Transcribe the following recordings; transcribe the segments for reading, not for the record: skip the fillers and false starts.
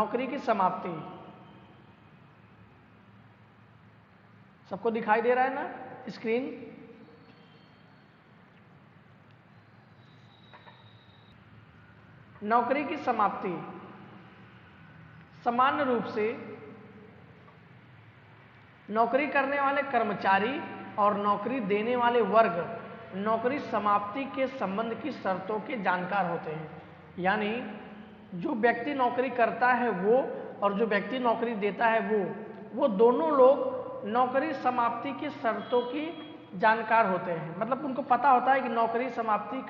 नौकरी की समाप्ति। सबको दिखाई दे रहा है ना स्क्रीन? नौकरी की समाप्ति सामान्य रूप से नौकरी करने वाले कर्मचारी और नौकरी देने वाले वर्ग नौकरी समाप्ति के संबंध की शर्तों के जानकार होते हैं। यानी जो व्यक्ति नौकरी करता है वो और जो व्यक्ति नौकरी देता है वो दोनों लोग नौकरी समाप्ति की शर्तों की जानकार होते हैं। मतलब उनको पता होता है कि नौकरी समाप्ति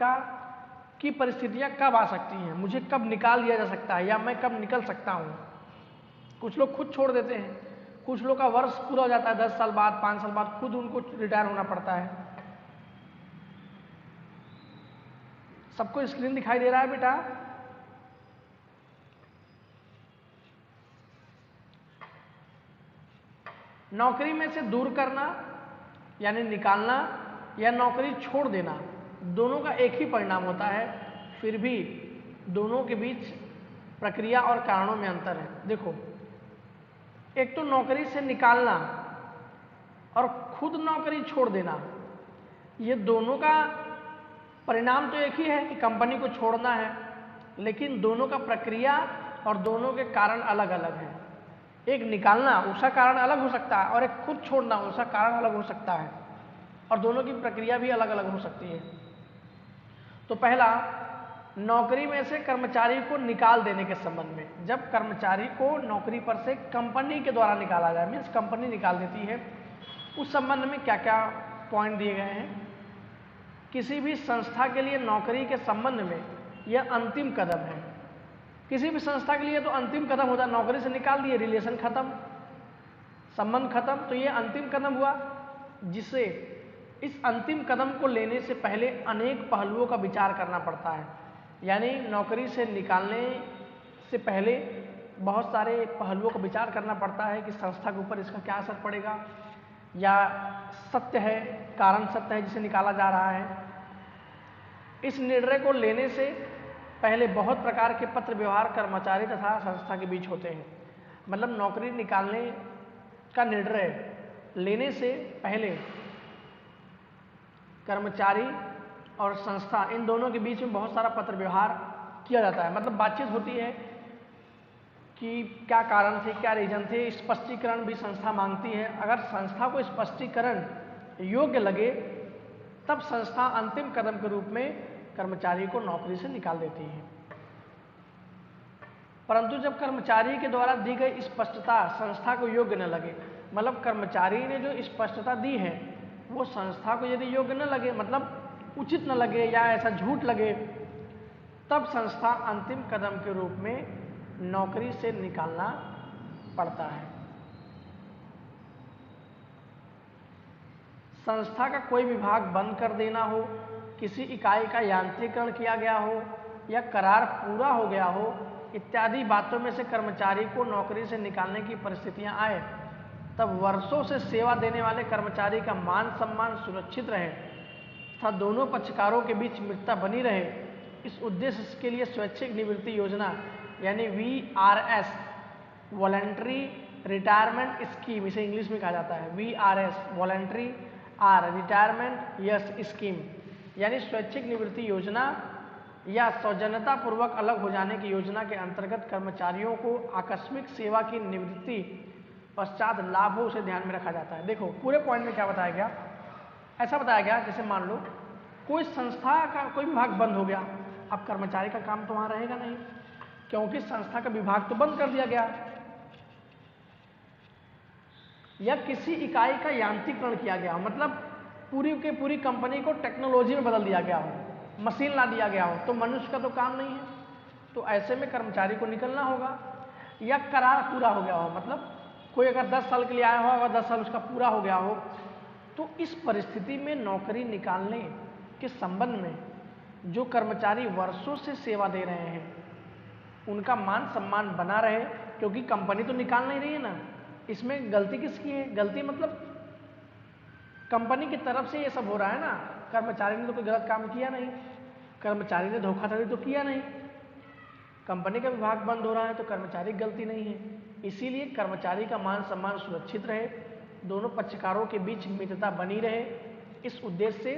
की परिस्थितियां कब आ सकती हैं, मुझे कब निकाल दिया जा सकता है या मैं कब निकल सकता हूं। कुछ लोग खुद छोड़ देते हैं, कुछ लोग का वर्ष पूरा हो जाता है, 10 साल बाद 5 साल बाद खुद उनको रिटायर होना पड़ता है। सबको स्क्रीन दिखाई दे रहा है बेटा? नौकरी में से दूर करना यानी निकालना या नौकरी छोड़ देना दोनों का एक ही परिणाम होता है, फिर भी दोनों के बीच प्रक्रिया और कारणों में अंतर है। देखो, एक तो नौकरी से निकालना और खुद नौकरी छोड़ देना, ये दोनों का परिणाम तो एक ही है कि कंपनी को छोड़ना है, लेकिन दोनों का प्रक्रिया और दोनों के कारण अलग अलग हैं। एक निकालना उसका कारण अलग हो सकता है और एक खुद छोड़ना उसका कारण अलग हो सकता है और दोनों की प्रक्रिया भी अलग अलग हो सकती है। तो पहला, नौकरी में से कर्मचारी को निकाल देने के संबंध में। जब कर्मचारी को नौकरी पर से कंपनी के द्वारा निकाला जाए, मीन्स कंपनी निकाल देती है, उस संबंध में क्या क्या पॉइंट दिए गए हैं। किसी भी संस्था के लिए नौकरी के संबंध में यह अंतिम कदम है। किसी भी संस्था के लिए तो अंतिम कदम होता है, नौकरी से निकाल दिए, रिलेशन खत्म, संबंध खत्म, तो ये अंतिम कदम हुआ, जिससे इस अंतिम कदम को लेने से पहले अनेक पहलुओं का विचार करना पड़ता है। यानी नौकरी से निकालने से पहले बहुत सारे पहलुओं का विचार करना पड़ता है कि संस्था के ऊपर इसका क्या असर पड़ेगा, या सत्य है, कारण सत्य है जिसे निकाला जा रहा है। इस निर्णय को लेने से पहले बहुत प्रकार के पत्र व्यवहार कर्मचारी तथा संस्था के बीच होते हैं। मतलब नौकरी निकालने का निर्णय लेने से पहले कर्मचारी और संस्था इन दोनों के बीच में बहुत सारा पत्र व्यवहार किया जाता है। मतलब बातचीत होती है कि क्या कारण थे, क्या रीजन थे, स्पष्टीकरण भी संस्था मांगती है। अगर संस्था को स्पष्टीकरण योग्य लगे तब संस्था अंतिम कदम के रूप में कर्मचारी को नौकरी से निकाल देती है। परंतु जब कर्मचारी के द्वारा दी गई स्पष्टता संस्था को योग्य न लगे, मतलब कर्मचारी ने जो स्पष्टता दी है वो संस्था को यदि योग्य न लगे, मतलब उचित न लगे या ऐसा झूठ लगे, तब संस्था अंतिम कदम के रूप में नौकरी से निकालना पड़ता है। संस्था का कोई विभाग बंद कर देना हो, किसी इकाई का यांत्रिकरण किया गया हो या करार पूरा हो गया हो, इत्यादि बातों में से कर्मचारी को नौकरी से निकालने की परिस्थितियां आए, तब वर्षों से सेवा देने वाले कर्मचारी का मान सम्मान सुरक्षित रहे तथा दोनों पक्षकारों के बीच मित्रता बनी रहे, इस उद्देश्य के लिए स्वैच्छिक निवृत्ति योजना यानी VRS वॉलंटरी रिटायरमेंट स्कीम, इसे इंग्लिश में कहा जाता है VRS voluntary retirement yes scheme, यानी स्वैच्छिक निवृत्ति योजना या सौजन्यता पूर्वक अलग हो जाने की योजना के अंतर्गत कर्मचारियों को आकस्मिक सेवा की निवृत्ति पश्चात लाभों से ध्यान में रखा जाता है। देखो पूरे पॉइंट में क्या बताया गया, ऐसा बताया गया जैसे मान लो कोई संस्था का कोई विभाग बंद हो गया, अब कर्मचारी का काम तो वहां रहेगा नहीं, क्योंकि संस्था का विभाग तो बंद कर दिया गया, या किसी इकाई का यांत्रिकरण किया गया, मतलब पूरी के पूरी कंपनी को टेक्नोलॉजी में बदल दिया गया हो, मशीन ला दिया गया हो, तो मनुष्य का तो काम नहीं है, तो ऐसे में कर्मचारी को निकलना होगा। या करार पूरा हो गया हो, मतलब कोई अगर 10 साल के लिए आया हो, अगर 10 साल उसका पूरा हो गया हो, तो इस परिस्थिति में नौकरी निकालने के संबंध में जो कर्मचारी वर्षों से सेवा दे रहे हैं उनका मान सम्मान बना रहे, क्योंकि कंपनी तो निकाल नहीं रही है ना, इसमें गलती किसकी है, गलती मतलब कंपनी की तरफ से ये सब हो रहा है ना, कर्मचारी ने तो कोई गलत काम किया नहीं, कर्मचारी ने धोखाधड़ी तो किया नहीं, कंपनी का विभाग बंद हो रहा है तो कर्मचारी की गलती नहीं है। इसीलिए कर्मचारी का मान सम्मान सुरक्षित रहे, दोनों पक्षकारों के बीच मित्रता बनी रहे। इस उद्देश्य से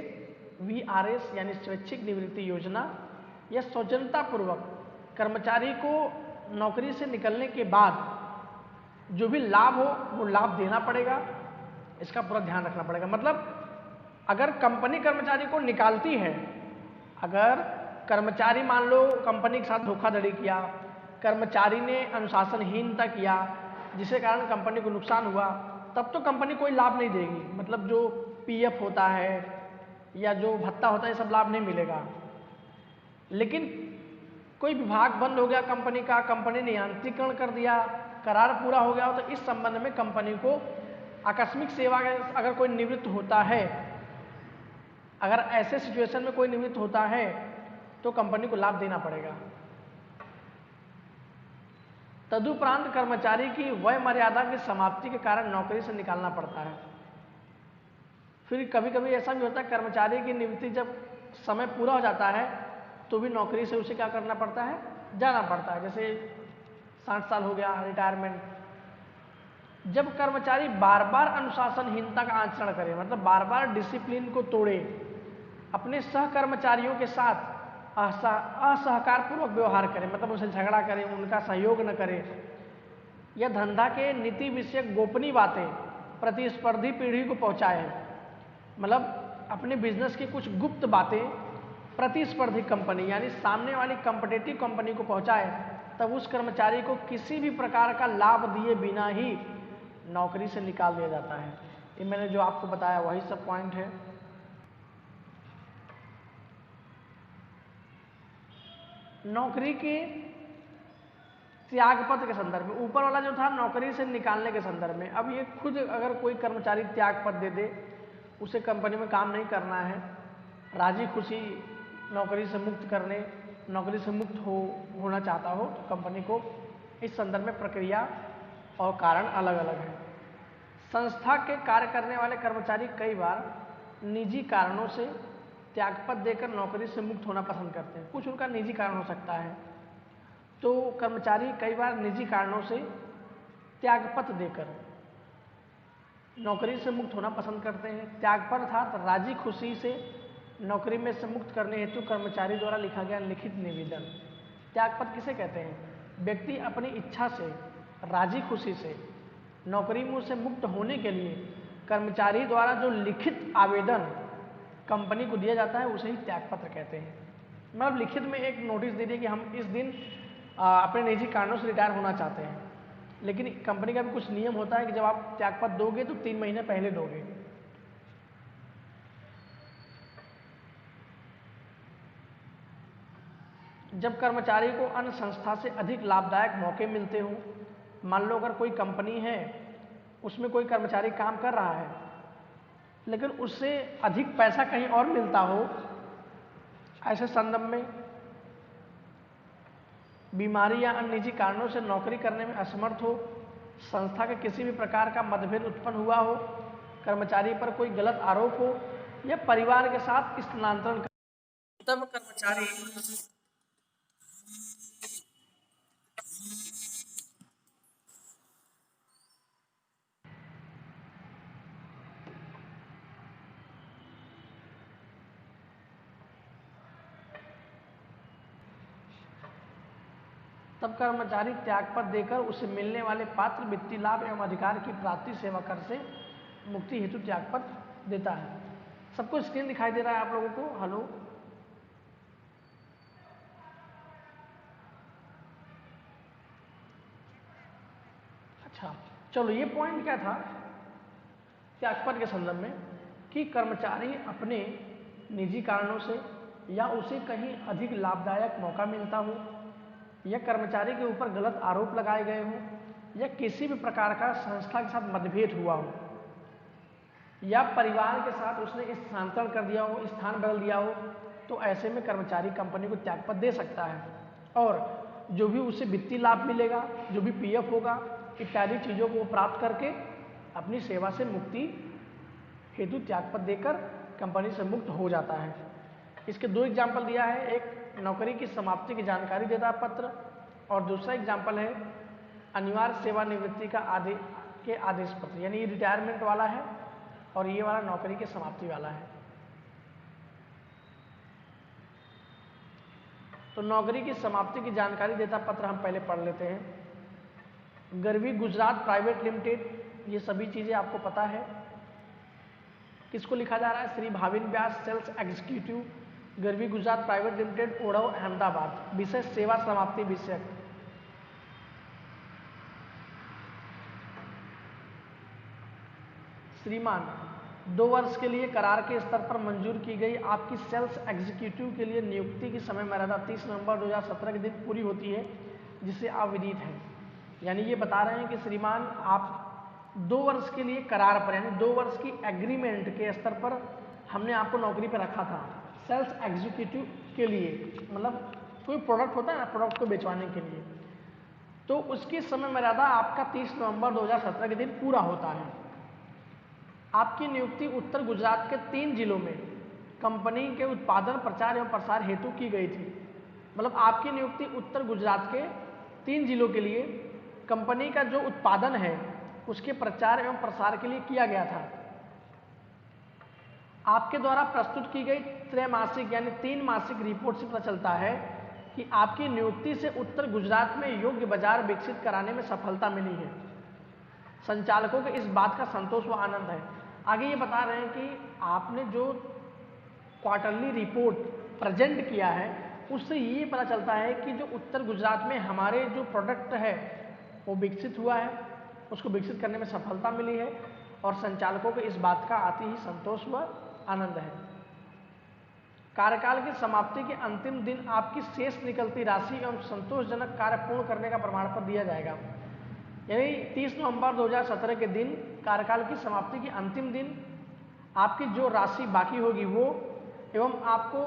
वीआरएस यानी स्वैच्छिक निवृत्ति योजना या स्वतंत्रतापूर्वक कर्मचारी को नौकरी से निकलने के बाद जो भी लाभ हो वो लाभ देना पड़ेगा, इसका पूरा ध्यान रखना पड़ेगा। मतलब अगर कंपनी कर्मचारी को निकालती है, अगर कर्मचारी मान लो कंपनी के साथ धोखाधड़ी किया, कर्मचारी ने अनुशासनहीनता किया जिसके कारण कंपनी को नुकसान हुआ, तब तो कंपनी कोई लाभ नहीं देगी। मतलब जो पीएफ होता है या जो भत्ता होता है ये सब लाभ नहीं मिलेगा। लेकिन कोई विभाग बंद हो गया कंपनी का, कंपनी ने यांत्रिकरण कर दिया, करार पूरा हो गया हो, तो इस संबंध में कंपनी को आकस्मिक सेवा अगर कोई निवृत्त होता है, अगर ऐसे सिचुएशन में कोई निवृत्त होता है तो कंपनी को लाभ देना पड़ेगा। तदुपरांत कर्मचारी की वय मर्यादा की समाप्ति के कारण नौकरी से निकालना पड़ता है। फिर कभी कभी ऐसा भी होता है कर्मचारी की निवृत्ति जब समय पूरा हो जाता है तो भी नौकरी से उसे क्या करना पड़ता है, जाना पड़ता है। जैसे 60 साल हो गया रिटायरमेंट, जब कर्मचारी बार बार अनुशासनहीनता का आचरण करे, मतलब बार बार डिसिप्लिन को तोड़े, अपने सहकर्मचारियों के साथ असहकारपूर्वक व्यवहार करे, मतलब उनसे झगड़ा करे, उनका सहयोग न करे, या धंधा के नीति विषयक गोपनीय बातें प्रतिस्पर्धी पीढ़ी को पहुंचाए, मतलब अपने बिजनेस की कुछ गुप्त बातें प्रतिस्पर्धी कंपनी यानी सामने वाली कॉम्पिटिटिव कंपनी को पहुंचाए, तब उस कर्मचारी को किसी भी प्रकार का लाभ दिए बिना ही नौकरी से निकाल दिया जाता है। ये मैंने जो आपको बताया वही सब पॉइंट है। नौकरी के त्यागपत्र के संदर्भ में, ऊपर वाला जो था नौकरी से निकालने के संदर्भ में, अब ये खुद अगर कोई कर्मचारी त्यागपत्र दे दे, उसे कंपनी में काम नहीं करना है, राजी खुशी नौकरी से मुक्त करने, नौकरी से मुक्त होना चाहता हो, तो कंपनी को इस संदर्भ में प्रक्रिया और कारण अलग अलग है। संस्था के कार्य करने वाले कर्मचारी कई बार निजी कारणों से त्यागपत्र देकर नौकरी से मुक्त होना पसंद करते हैं। कुछ उनका निजी कारण हो सकता है, तो कर्मचारी कई बार निजी कारणों से त्यागपत्र देकर नौकरी से मुक्त होना पसंद करते हैं। त्यागपत्र अर्थात राजी खुशी से नौकरी में से मुक्त करने हेतु कर्मचारी द्वारा लिखा गया लिखित निवेदन। त्यागपत्र किसे कहते हैं? व्यक्ति अपनी इच्छा से राजी खुशी से नौकरी में से मुक्त होने के लिए कर्मचारी द्वारा जो लिखित आवेदन कंपनी को दिया जाता है उसे ही त्यागपत्र कहते हैं। मतलब लिखित में एक नोटिस दे दिए कि हम इस दिन अपने निजी कारणों से रिटायर होना चाहते हैं, लेकिन कंपनी का भी कुछ नियम होता है कि जब आप त्यागपत्र दोगे तो 3 महीने पहले दोगे। जब कर्मचारी को अन्य संस्था से अधिक लाभदायक मौके मिलते हों, मान लो अगर कोई कंपनी है उसमें कोई कर्मचारी काम कर रहा है लेकिन उससे अधिक पैसा कहीं और मिलता हो, ऐसे संदर्भ में बीमारी या अन्य निजी कारणों से नौकरी करने में असमर्थ हो, संस्था के किसी भी प्रकार का मतभेद उत्पन्न हुआ हो, कर्मचारी पर कोई गलत आरोप हो या परिवार के साथ स्थानांतरण कर, तब कर्मचारी त्यागपत्र देकर उसे मिलने वाले पात्र वित्तीय लाभ एवं अधिकार की प्राप्ति सेवा कर से मुक्ति हेतु त्यागपत्र देता है। सबको स्क्रीन दिखाई दे रहा है आप लोगों को? हेलो, अच्छा चलो, ये पॉइंट क्या था त्यागपत्र के संदर्भ में कि कर्मचारी अपने निजी कारणों से या उसे कहीं अधिक लाभदायक मौका मिलता हो या कर्मचारी के ऊपर गलत आरोप लगाए गए हों या किसी भी प्रकार का संस्था के साथ मतभेद हुआ हो या परिवार के साथ उसने स्थानांतरण कर दिया हो, स्थान बदल दिया हो, तो ऐसे में कर्मचारी कंपनी को त्यागपत्र दे सकता है और जो भी उसे वित्तीय लाभ मिलेगा, जो भी पीएफ होगा इत्यादि चीज़ों को वो प्राप्त करके अपनी सेवा से मुक्ति हेतु त्यागपत्र देकर कंपनी से मुक्त हो जाता है। इसके 2 एग्जाम्पल दिया है, एक नौकरी की समाप्ति की जानकारी देता पत्र और दूसरा एग्जाम्पल है अनिवार्य सेवानिवृत्ति का आदेश पत्र, यानी ये रिटायरमेंट वाला है और ये वाला नौकरी की समाप्ति वाला है। तो नौकरी की समाप्ति की जानकारी देता पत्र हम पहले पढ़ लेते हैं। गर्वी गुजरात प्राइवेट लिमिटेड, ये सभी चीजें आपको पता है। किसको लिखा जा रहा है? Shri Bhavin Vyas, sales executive, Garvi Gujarat private limited, Odhav, Ahmedabad. विषय सेवा समाप्ति विषयक। श्रीमान, 2 वर्ष के लिए करार के स्तर पर मंजूर की गई आपकी सेल्स एग्जीक्यूटिव के लिए नियुक्ति की समय मर्यादा 30 नवंबर 2017 के दिन पूरी होती है, जिससे आप विदित हैं। यानी ये बता रहे हैं कि श्रीमान आप 2 वर्ष के लिए करार पर, यानी 2 वर्ष की एग्रीमेंट के स्तर पर हमने आपको नौकरी पर रखा था सेल्स एग्जीक्यूटिव के लिए। मतलब कोई प्रोडक्ट होता है ना, प्रोडक्ट को बेचवाने के लिए, तो उसकी समय मर्यादा आपका 30 नवंबर 2017 के दिन पूरा होता है। आपकी नियुक्ति उत्तर गुजरात के 3 जिलों में कंपनी के उत्पादन, प्रचार एवं प्रसार हेतु की गई थी। मतलब आपकी नियुक्ति उत्तर गुजरात के 3 जिलों के लिए कंपनी का जो उत्पादन है उसके प्रचार एवं प्रसार के लिए किया गया था। आपके द्वारा प्रस्तुत की गई त्रैमासिक यानी 3 मासिक रिपोर्ट से पता चलता है कि आपकी नियुक्ति से उत्तर गुजरात में योग्य बाजार विकसित कराने में सफलता मिली है। संचालकों को इस बात का संतोष व आनंद है। आगे ये बता रहे हैं कि आपने जो क्वार्टरली रिपोर्ट प्रेजेंट किया है उससे ये पता चलता है कि जो उत्तर गुजरात में हमारे जो प्रोडक्ट है वो विकसित हुआ है, उसको विकसित करने में सफलता मिली है और संचालकों को इस बात का अति ही संतोष व आनंद है। कार्यकाल की समाप्ति के अंतिम दिन आपकी शेष निकलती राशि एवं संतोषजनक कार्य पूर्ण करने का प्रमाण पत्र दिया जाएगा। यानी 30 नवंबर 2017 के दिन कार्यकाल की समाप्ति के अंतिम दिन आपकी जो राशि बाकी होगी वो एवं आपको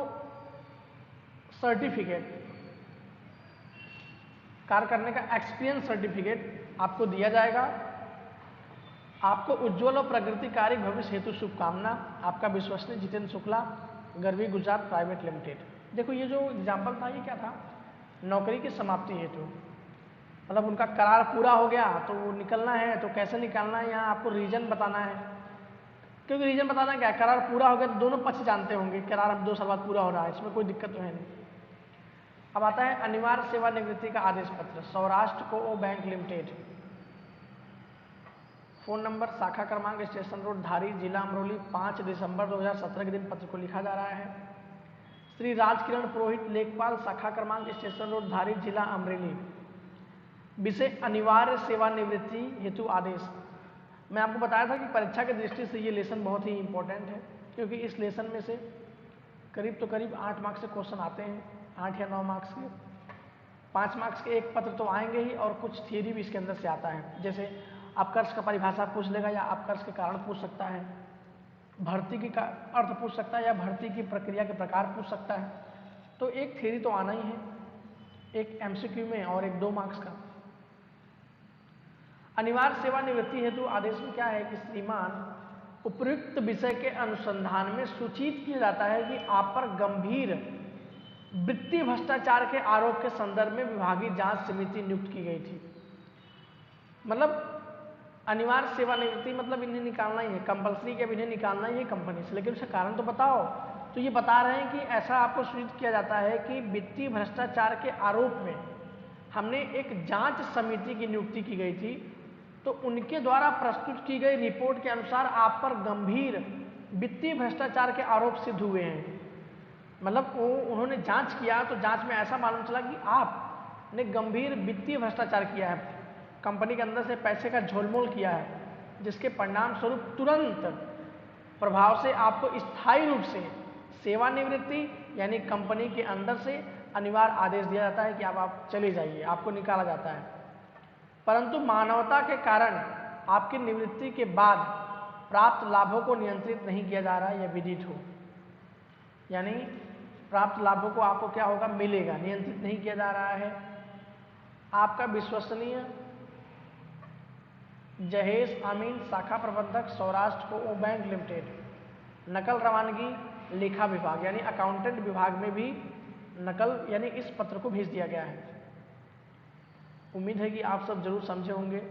सर्टिफिकेट, कार्य करने का एक्सपीरियंस सर्टिफिकेट आपको दिया जाएगा। आपको उज्ज्वल और प्रगतिकारी भविष्य हेतु शुभकामना। आपका विश्वसनीय जितेंद्र शुक्ला, गर्वी गुजरात प्राइवेट लिमिटेड। देखो ये जो एग्जाम्पल था ये क्या था? नौकरी की समाप्ति हेतु, मतलब उनका करार पूरा हो गया तो वो निकलना है, तो कैसे निकालना है यहाँ आपको रीजन बताना है। क्योंकि रीजन बताना क्या है, करार पूरा हो गया तो दोनों पक्ष जानते होंगे करार अब 2 साल बाद पूरा हो रहा है, इसमें कोई दिक्कत तो है नहीं। अब आता है अनिवार्य सेवानिवृत्ति का आदेश पत्र, सौराष्ट्र को बैंक लिमिटेड। फोन नंबर, शाखा क्रमांक, स्टेशन रोड धारी, जिला अमरोली, 5 दिसंबर 2017 के दिन पत्र को लिखा जा रहा है। श्री राजकिरण पुरोहित, लेखपाल, शाखा क्रमांक, स्टेशन रोड धारी, जिला अमरेली। विषय अनिवार्य सेवानिवृत्ति हेतु आदेश। मैं आपको बताया था कि परीक्षा की दृष्टि से ये लेसन बहुत ही इंपॉर्टेंट है, क्योंकि इस लेसन में से करीब 8 मार्क्स से क्वेश्चन आते हैं, 8 या 9 मार्क्स के। 5 मार्क्स के एक पत्र तो आएंगे ही और कुछ थियरी भी इसके अंदर से आता है। जैसे अपकर्ष का परिभाषा पूछ लेगा या अपकर्ष के कारण पूछ सकता है, भर्ती की का अर्थ पूछ सकता है या भर्ती की प्रक्रिया के प्रकार पूछ सकता है। तो एक थियरी तो आना ही है, एक एमसीक्यू में और एक 2 मार्क्स का। अनिवार्य सेवानिवृत्ति हेतु आदेश में क्या है कि श्रीमान उपयुक्त विषय के अनुसंधान में सूचित किया जाता है कि आप पर गंभीर वित्तीय भ्रष्टाचार के आरोप के संदर्भ में विभागीय जांच समिति नियुक्त की गई थी। मतलब अनिवार्य सेवानिवृत्ति मतलब इन्हें निकालना ही है, कंपल्सरी के अब इन्हें निकालना ही है कंपनी से, लेकिन उसका कारण तो बताओ। तो ये बता रहे हैं कि ऐसा आपको सूचित किया जाता है कि वित्तीय भ्रष्टाचार के आरोप में हमने एक जांच समिति की नियुक्ति की गई थी, तो उनके द्वारा प्रस्तुत की गई रिपोर्ट के अनुसार आप पर गंभीर वित्तीय भ्रष्टाचार के आरोप सिद्ध हुए हैं। मतलब उन्होंने जांच किया तो जांच में ऐसा मालूम चला कि आपने गंभीर वित्तीय भ्रष्टाचार किया है, कंपनी के अंदर से पैसे का झोलमोल किया है, जिसके परिणाम स्वरूप तुरंत प्रभाव से आपको स्थायी रूप से सेवानिवृत्ति यानी कंपनी के अंदर से अनिवार्य आदेश दिया जाता है कि आप चले जाइए, आपको निकाला जाता है। परंतु मानवता के कारण आपकी निवृत्ति के बाद प्राप्त लाभों को नियंत्रित नहीं किया जा रहा है, यह विदित हो। यानी प्राप्त लाभों को आपको क्या होगा, मिलेगा, नियंत्रित नहीं किया जा रहा है। आपका विश्वसनीय जहेश अमीन, शाखा प्रबंधक, सौराष्ट्र को बैंक लिमिटेड। नकल रवानगी लेखा विभाग यानी अकाउंटेंट विभाग में भी नकल यानी इस पत्र को भेज दिया गया है। उम्मीद है कि आप सब जरूर समझे होंगे।